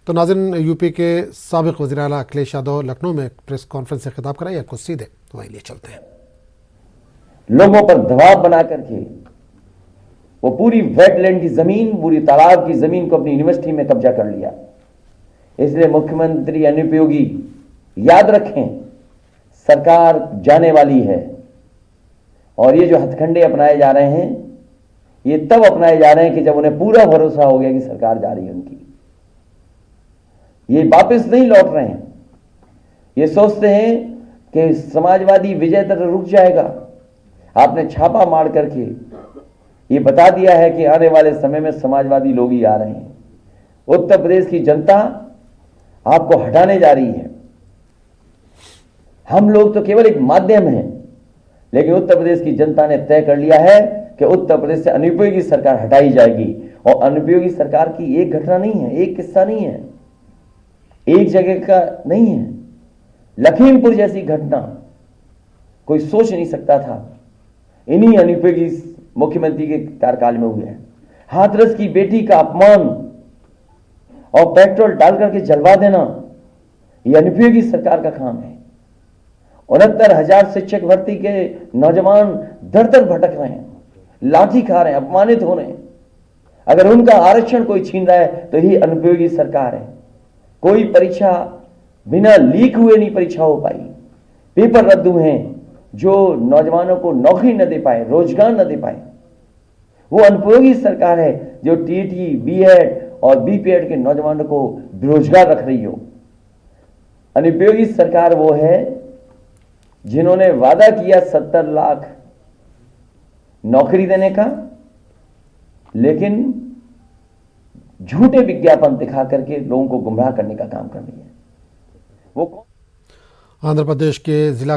तो नाज़रीन, यूपी के साबिक़ वज़ीर आला अखिलेश यादव लखनऊ में प्रेस कॉन्फ्रेंस से खिताब कराई। आपको सीधे वहीं लिए चलते हैं। लोगों पर दबाव बना करके वो पूरी वेटलैंड की जमीन, पूरी तालाब की जमीन को अपनी यूनिवर्सिटी में कब्जा कर लिया। इसलिए मुख्यमंत्री अनुपयोगी याद रखें, सरकार जाने वाली है और ये जो हथकंडे अपनाए जा रहे हैं ये तब अपनाए जा रहे हैं कि जब उन्हें पूरा भरोसा हो गया कि सरकार जा रही है उनकी। ये वापस नहीं लौट रहे हैं। ये सोचते हैं कि समाजवादी विजय तक रुक जाएगा। आपने छापा मार करके ये बता दिया है कि आने वाले समय में समाजवादी लोग ही आ रहे हैं। उत्तर प्रदेश की जनता आपको हटाने जा रही है। हम लोग तो केवल एक माध्यम हैं, लेकिन उत्तर प्रदेश की जनता ने तय कर लिया है कि उत्तर प्रदेश से अनुपयोगी सरकार हटाई जाएगी। और अनुपयोगी सरकार की एक घटना नहीं है, एक किस्सा नहीं है, एक जगह का नहीं है। लखीमपुर जैसी घटना कोई सोच नहीं सकता था, इन्हीं अनुपयोगी मुख्यमंत्री के कार्यकाल में हुए हैं। हाथरस की बेटी का अपमान और पेट्रोल डाल करके जलवा देना, यह अनुपयोगी सरकार का काम है। 69,000 शिक्षक भर्ती के नौजवान दर दर भटक रहे हैं, लाठी खा रहे हैं, अपमानित हो रहे हैं। अगर उनका आरक्षण कोई छीन रहा है तो यही अनुपयोगी सरकार है। कोई परीक्षा बिना लीक हुए नहीं परीक्षा हो पाई, पेपर रद्द हुए हैं, जो नौजवानों को नौकरी न दे पाए, रोजगार न दे पाए। वो अनुपयोगी सरकार है जो टीटी, बीएड और बीपीएड के नौजवानों को बेरोजगार रख रही हो। अनुपयोगी सरकार वो है जिन्होंने वादा किया 70 लाख नौकरी देने का, लेकिन झूठे विज्ञापन दिखा करके लोगों को गुमराह करने का काम कर रही है। वो आंध्र प्रदेश के जिला